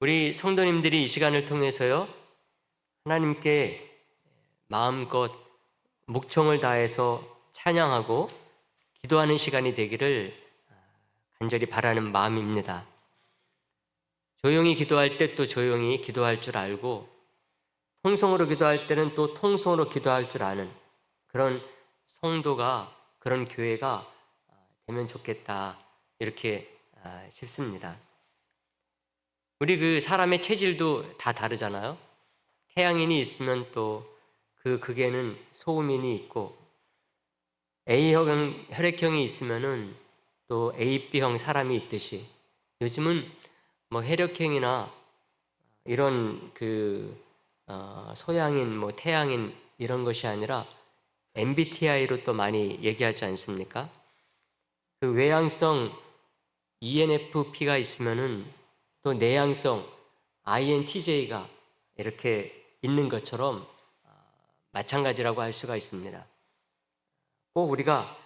우리 성도님들이 이 시간을 통해서요, 하나님께 마음껏 목청을 다해서 찬양하고 기도하는 시간이 되기를 간절히 바라는 마음입니다. 조용히 기도할 때 또 조용히 기도할 줄 알고, 통성으로 기도할 때는 또 통성으로 기도할 줄 아는 그런 성도가, 그런 교회가 되면 좋겠다, 이렇게 싶습니다. 우리 그 사람의 체질도 다 다르잖아요. 태양인이 있으면 또 그 극에는 소음인이 있고, A형 혈액형이 있으면은 또 AB형 사람이 있듯이, 요즘은 뭐 혈액형이나 이런 소양인, 뭐 태양인 이런 것이 아니라 MBTI로 또 많이 얘기하지 않습니까? 그 외향성 ENFP가 있으면은 또 내향성 INTJ가 이렇게 있는 것처럼 마찬가지라고 할 수가 있습니다. 꼭 우리가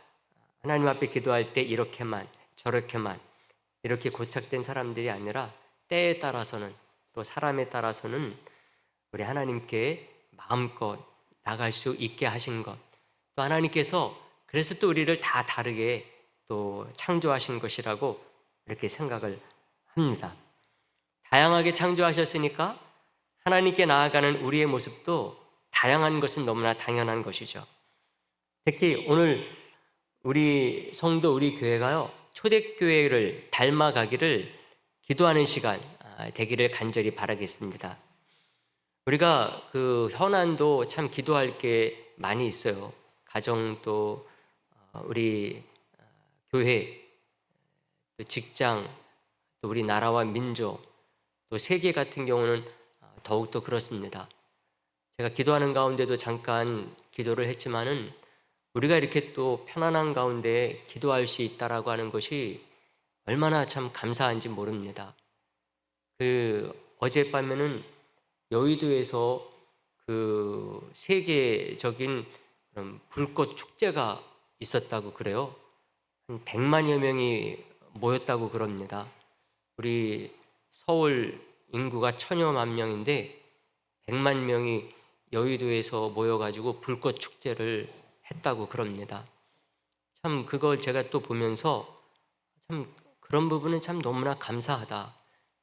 하나님 앞에 기도할 때 이렇게만 저렇게만 이렇게 고착된 사람들이 아니라, 때에 따라서는, 또 사람에 따라서는 우리 하나님께 마음껏 나갈 수 있게 하신 것, 또 하나님께서 그래서 또 우리를 다 다르게 또 창조하신 것이라고 이렇게 생각을 합니다. 다양하게 창조하셨으니까 하나님께 나아가는 우리의 모습도 다양한 것은 너무나 당연한 것이죠. 특히 오늘 우리 성도, 우리 교회가요, 초대교회를 닮아가기를 기도하는 시간 되기를 간절히 바라겠습니다. 우리가 그 현안도 참 기도할 게 많이 있어요. 가정도, 우리 교회, 또 직장, 또 우리 나라와 민족, 또 세계 같은 경우는 더욱더 그렇습니다. 제가 기도하는 가운데도 잠깐 기도를 했지만은, 우리가 이렇게 또 편안한 가운데 기도할 수 있다라고 하는 것이 얼마나 참 감사한지 모릅니다. 어젯밤에는 여의도에서 그 세계적인 불꽃 축제가 있었다고 그래요. 한 100만여 명이 모였다고 그럽니다. 우리 서울 인구가 1000여만 명인데 100만 명이 여의도에서 모여가지고 불꽃 축제를 했다고 그럽니다. 참 그걸 제가 또 보면서 참 그런 부분은 참 너무나 감사하다.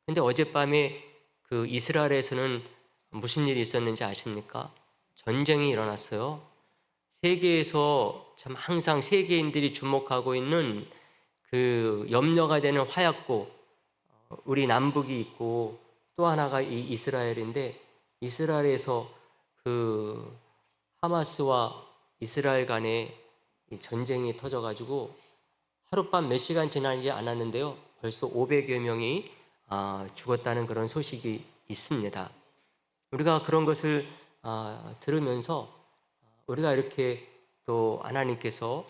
근데 어젯밤에 그 이스라엘에서는 무슨 일이 있었는지 아십니까? 전쟁이 일어났어요. 세계에서 참 항상 세계인들이 주목하고 있는 그 염려가 되는 화약고, 우리 남북이 있고 또 하나가 이 이스라엘인데, 이스라엘에서 그 하마스와 이스라엘 간에 이 전쟁이 터져가지고 하룻밤 몇 시간 지나지 않았는데요, 벌써 500여 명이 죽었다는 그런 소식이 있습니다. 우리가 그런 것을 들으면서 우리가 이렇게 또 하나님께서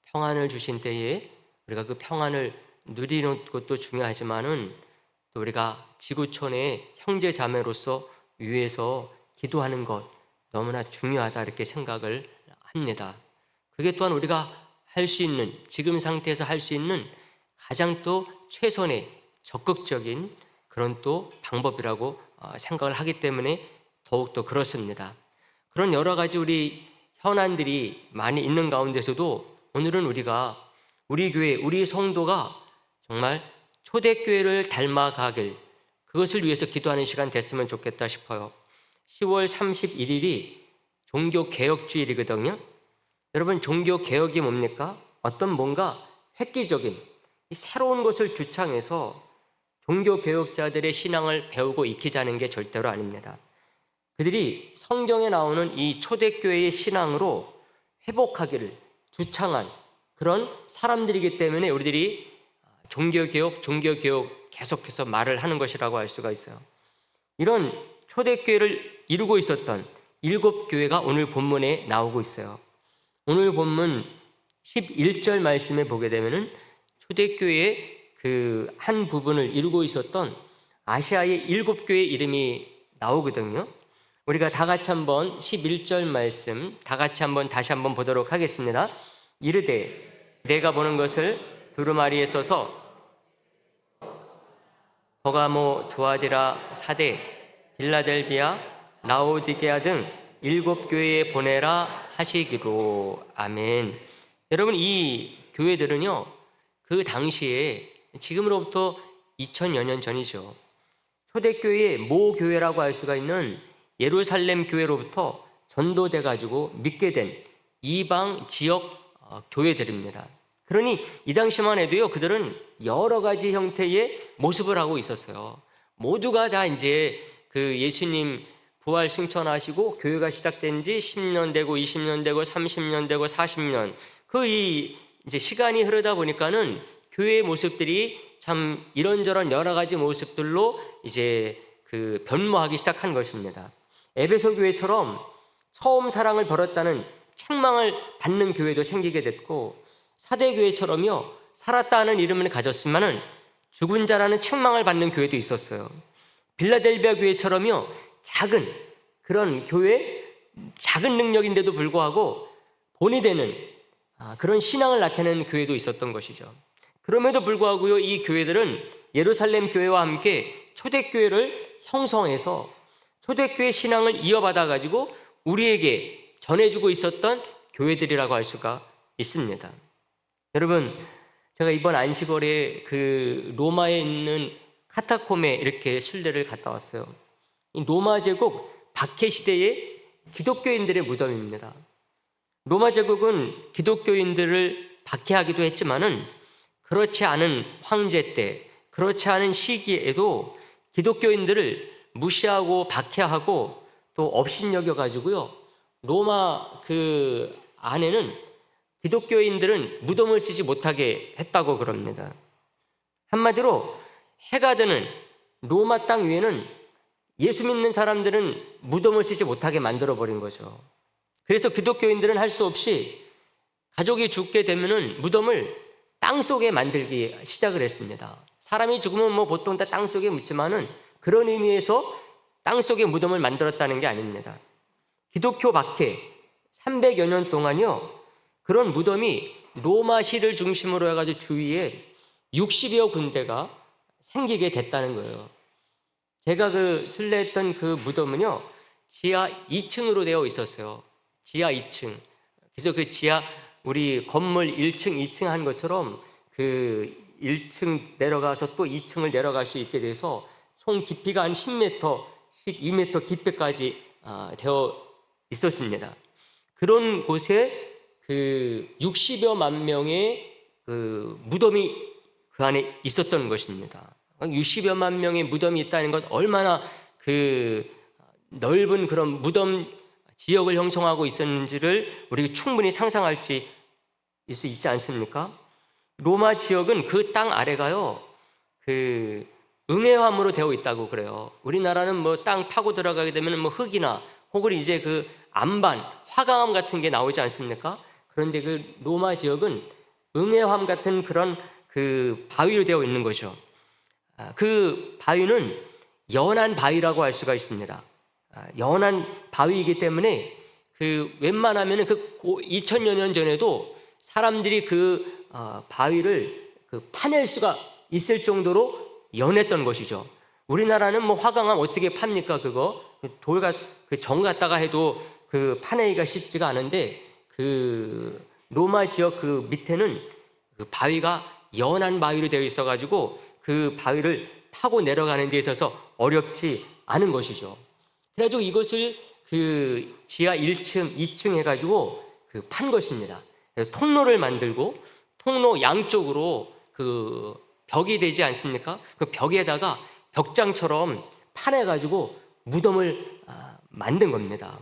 평안을 주신 때에 우리가 그 평안을 누리는 것도 중요하지만은, 또 우리가 지구촌의 형제 자매로서 위에서 기도하는 것 너무나 중요하다, 이렇게 생각을 합니다. 그게 또한 우리가 할 수 있는, 지금 상태에서 할 수 있는 가장 또 최선의 적극적인 그런 또 방법이라고 생각을 하기 때문에 더욱더 그렇습니다. 그런 여러 가지 우리 현안들이 많이 있는 가운데서도 오늘은 우리가 우리 교회, 우리 성도가 정말 초대교회를 닮아가길, 그것을 위해서 기도하는 시간 됐으면 좋겠다 싶어요. 10월 31일이 종교개혁주일이거든요. 여러분, 종교개혁이 뭡니까? 어떤 뭔가 획기적인 새로운 것을 주창해서 종교개혁자들의 신앙을 배우고 익히자는 게 절대로 아닙니다. 그들이 성경에 나오는 이 초대교회의 신앙으로 회복하기를 주창한 그런 사람들이기 때문에 우리들이 종교개혁 계속해서 말을 하는 것이라고 할 수가 있어요. 이런 초대교회를 이루고 있었던 7교회가 오늘 본문에 나오고 있어요. 오늘 본문 11절 말씀에 보게 되면은 초대교회의 그 한 부분을 이루고 있었던 아시아의 7교회 이름이 나오거든요. 우리가 다 같이 한번 11절 말씀 다 같이 다시 한번 보도록 하겠습니다. 이르되 내가 보는 것을 두루마리에 써서 버가모, 두아디라, 사대, 빌라델비아, 라오디게아 등 7교회에 보내라 하시기로. 아멘. 여러분, 이 교회들은요, 그 당시에 지금으로부터 2000여 년 전이죠. 초대교회의 모교회라고 할 수가 있는 예루살렘 교회로부터 전도돼 가지고 믿게 된 이방 지역 교회들입니다. 그러니 이 당시만 해도요, 그들은 여러 가지 형태의 모습을 하고 있었어요. 모두가 다 이제 그 예수님 부활 승천하시고 교회가 시작된 지 10년 되고 20년 되고 30년 되고 40년, 이제 시간이 흐르다 보니까는 교회의 모습들이 참 이런저런 여러 가지 모습들로 이제 그 변모하기 시작한 것입니다. 에베소 교회처럼 처음 사랑을 벌였다는 책망을 받는 교회도 생기게 됐고, 사대 교회처럼요, 살았다는 이름을 가졌지만은 죽은 자라는 책망을 받는 교회도 있었어요. 빌라델비아 교회처럼요, 작은 그런 교회, 작은 능력인데도 불구하고 본이 되는 그런 신앙을 나타내는 교회도 있었던 것이죠. 그럼에도 불구하고요, 이 교회들은 예루살렘 교회와 함께 초대교회를 형성해서 초대교회 신앙을 이어받아 가지고 우리에게 전해주고 있었던 교회들이라고 할 수가 있습니다. 여러분, 제가 이번 안식월에 그 로마에 있는 카타콤에 이렇게 순례를 갔다 왔어요. 이 로마 제국 박해 시대의 기독교인들의 무덤입니다. 로마 제국은 기독교인들을 박해하기도 했지만은 그렇지 않은 황제 때, 그렇지 않은 시기에도 기독교인들을 무시하고 박해하고 또 업신여겨 가지고요, 로마 그 안에는 기독교인들은 무덤을 쓰지 못하게 했다고 그럽니다. 한마디로 해가 드는 로마 땅 위에는 예수 믿는 사람들은 무덤을 쓰지 못하게 만들어버린 거죠. 그래서 기독교인들은 할 수 없이 가족이 죽게 되면은 무덤을 땅 속에 만들기 시작을 했습니다. 사람이 죽으면 뭐 보통 다 땅 속에 묻지만은 그런 의미에서 땅 속에 무덤을 만들었다는 게 아닙니다. 기독교 박해 300여 년 동안요, 그런 무덤이 로마시를 중심으로 해가지고 주위에 60여 군데가 생기게 됐다는 거예요. 제가 그 순례했던 그 무덤은요, 지하 2층으로 되어 있었어요. 지하 2층. 그래서 그 지하, 우리 건물 1층, 2층 한 것처럼 그 1층 내려가서 또 2층을 내려갈 수 있게 돼서 총 깊이가 한 10m, 12m 깊이까지 되어 있었습니다. 그런 곳에 그 60여만 명의 그 무덤이 그 안에 있었던 것입니다. 60여만 명의 무덤이 있다는 것, 얼마나 그 넓은 그런 무덤 지역을 형성하고 있었는지를 우리가 충분히 상상할 수 있지 않습니까? 로마 지역은 그 땅 아래가요, 그 응애화물로 되어 있다고 그래요. 우리나라는 뭐 땅 파고 들어가게 되면 뭐 흙이나 혹은 이제 그 암반, 화강암 같은 게 나오지 않습니까? 그런데 그 로마 지역은 응애화암 같은 그런 그 바위로 되어 있는 거죠. 그 바위는 연한 바위라고 할 수가 있습니다. 연한 바위이기 때문에 그 웬만하면 그 2000여 년 전에도 사람들이 그 바위를 그 파낼 수가 있을 정도로 연했던 것이죠. 우리나라는 뭐 화강암 어떻게 팝니까? 그거 그 정 갖다가 해도 그 파내기가 쉽지가 않은데, 그 로마 지역 그 밑에는 그 바위가 연한 바위로 되어 있어 가지고 그 바위를 파고 내려가는 데 있어서 어렵지 않은 것이죠. 그래가지고 이것을 그 지하 1층, 2층 해가지고 그 판 것입니다. 통로를 만들고 통로 양쪽으로 그 벽이 되지 않습니까? 그 벽에다가 벽장처럼 파내가지고 무덤을 만든 겁니다.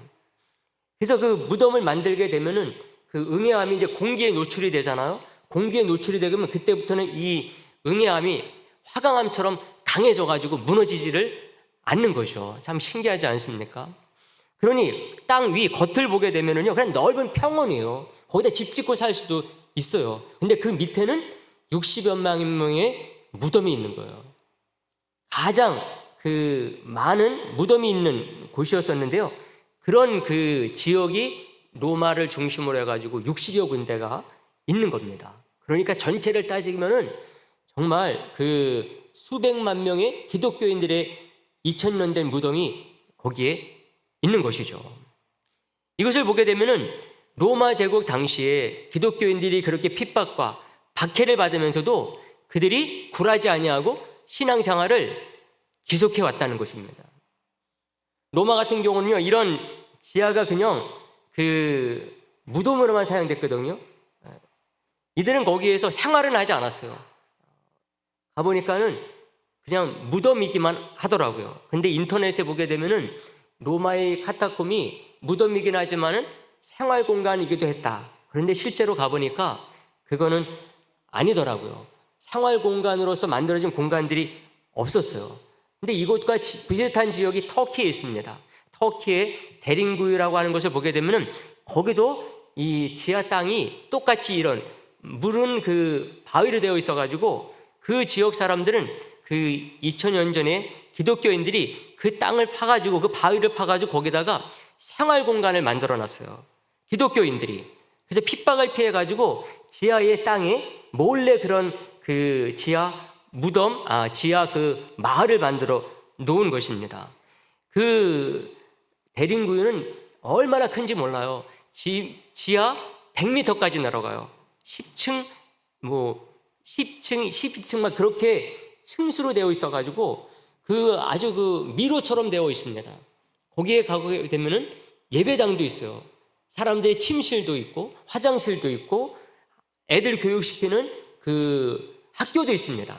그래서 그 무덤을 만들게 되면은 그 응애암이 이제 공기에 노출이 되잖아요. 공기에 노출이 되면 그때부터는 이 응애암이 화강암처럼 강해져가지고 무너지지를 않는 거죠. 참 신기하지 않습니까? 그러니 땅 위 겉을 보게 되면은요, 그냥 넓은 평원이에요. 거기다 집 짓고 살 수도 있어요. 근데 그 밑에는 60여만 명의 무덤이 있는 거예요. 가장 그 많은 무덤이 있는 곳이었었는데요. 그런 그 지역이 로마를 중심으로 해가지고 60여 군데가 있는 겁니다. 그러니까 전체를 따지면은 정말 그 수백만 명의 기독교인들의 2000년 된 무덤이 거기에 있는 것이죠. 이것을 보게 되면은 로마 제국 당시에 기독교인들이 그렇게 핍박과 박해를 받으면서도 그들이 굴하지 아니하고 신앙생활을 지속해 왔다는 것입니다. 로마 같은 경우는요, 이런 지하가 그냥 그 무덤으로만 사용됐거든요. 이들은 거기에서 생활은 하지 않았어요. 가보니까는 그냥 무덤이기만 하더라고요. 근데 인터넷에 보게 되면은 로마의 카타콤이 무덤이긴 하지만은 생활 공간이기도 했다. 그런데 실제로 가보니까 그거는 아니더라고요. 생활 공간으로서 만들어진 공간들이 없었어요. 근데 이곳과 비슷한 지역이 터키에 있습니다. 터키의 데린구유라고 하는 것을 보게 되면은 거기도 이 지하 땅이 똑같이 이런 물은 그 바위로 되어 있어가지고 그 지역 사람들은 그 2000년 전에 기독교인들이 그 땅을 파가지고 그 바위를 파가지고 거기다가 생활 공간을 만들어 놨어요. 기독교인들이. 그래서 핍박을 피해가지고 지하의 땅에 몰래 그런 그 지하 무덤, 지하 그 마을을 만들어 놓은 것입니다. 그 대림구유는 얼마나 큰지 몰라요. 지하 100m까지 내려가요. 10층, 10층, 12층만 그렇게 층수로 되어 있어가지고 그 아주 그 미로처럼 되어 있습니다. 거기에 가게 되면은 예배당도 있어요. 사람들의 침실도 있고 화장실도 있고 애들 교육시키는 그 학교도 있습니다.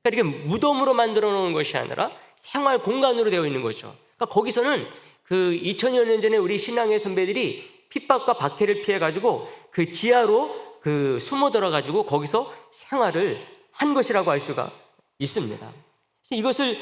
그러니까 이렇게 무덤으로 만들어 놓은 것이 아니라 생활 공간으로 되어 있는 거죠. 그러니까 거기서는 그 2000여 년 전에 우리 신앙의 선배들이 핍박과 박해를 피해가지고 그 지하로 그 숨어 들어가지고 거기서 생활을 한 것이라고 할 수가 있습니다. 이것을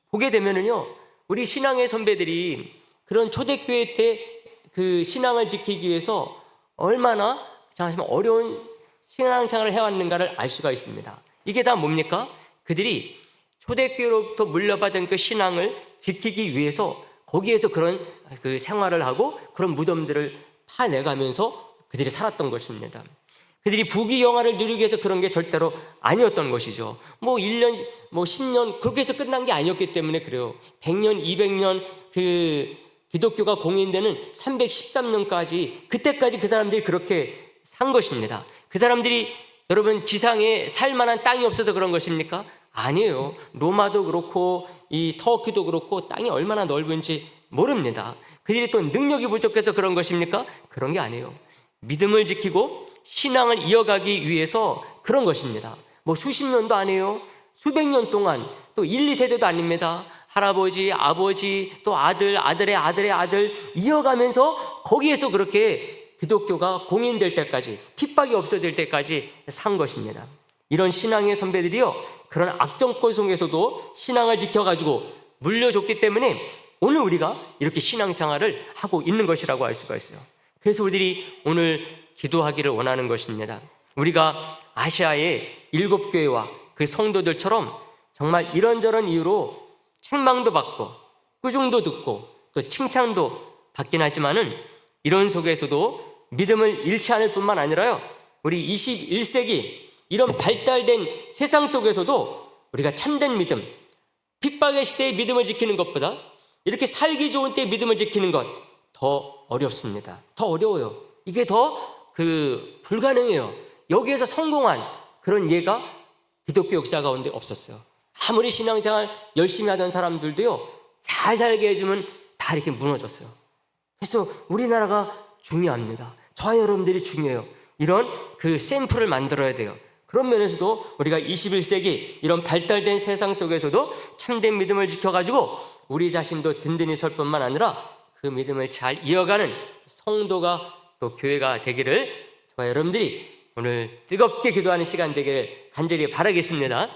보게 되면은요, 우리 신앙의 선배들이 그런 초대교회 때 그 신앙을 지키기 위해서 얼마나 정말 어려운 신앙생활을 해왔는가를 알 수가 있습니다. 이게 다 뭡니까? 그들이 초대교회로부터 물려받은 그 신앙을 지키기 위해서 거기에서 그런 그 생활을 하고 그런 무덤들을 파내가면서 그들이 살았던 것입니다. 그들이 부귀영화를 누리기 위해서 그런 게 절대로 아니었던 것이죠. 1년, 10년 그렇게 해서 끝난 게 아니었기 때문에 그래요. 100년, 200년 그 기독교가 공인되는 313년까지 그때까지 그 사람들이 그렇게 산 것입니다. 그 사람들이 여러분 지상에 살만한 땅이 없어서 그런 것입니까? 아니에요. 로마도 그렇고 이 터키도 그렇고 땅이 얼마나 넓은지 모릅니다. 그들이 또 능력이 부족해서 그런 것입니까? 그런 게 아니에요. 믿음을 지키고 신앙을 이어가기 위해서 그런 것입니다. 수십 년도 아니에요. 수백 년 동안 또 1, 2세대도 아닙니다. 할아버지, 아버지, 또 아들, 아들의 아들의 아들 이어가면서 거기에서 그렇게 기독교가 공인될 때까지 핍박이 없어질 때까지 산 것입니다. 이런 신앙의 선배들이요, 그런 악정권 속에서도 신앙을 지켜가지고 물려줬기 때문에 오늘 우리가 이렇게 신앙생활을 하고 있는 것이라고 알 수가 있어요. 그래서 우리들이 오늘 기도하기를 원하는 것입니다. 우리가 아시아의 7교회와 그 성도들처럼 정말 이런저런 이유로 책망도 받고 꾸중도 듣고 또 칭찬도 받긴 하지만은 이런 속에서도 믿음을 잃지 않을 뿐만 아니라요, 우리 21세기 이런 발달된 세상 속에서도 우리가 참된 믿음, 핍박의 시대의 믿음을 지키는 것보다 이렇게 살기 좋은 때의 믿음을 지키는 것 더 어렵습니다. 더 어려워요. 이게 더 불가능해요. 여기에서 성공한 그런 예가 기독교 역사 가운데 없었어요. 아무리 신앙생활 열심히 하던 사람들도요, 잘 살게 해주면 다 이렇게 무너졌어요. 그래서 우리나라가 중요합니다. 저와 여러분들이 중요해요. 이런 그 샘플을 만들어야 돼요. 그런 면에서도 우리가 21세기 이런 발달된 세상 속에서도 참된 믿음을 지켜가지고 우리 자신도 든든히 설 뿐만 아니라 그 믿음을 잘 이어가는 성도가 또 교회가 되기를 저와 여러분들이 오늘 뜨겁게 기도하는 시간 되기를 간절히 바라겠습니다.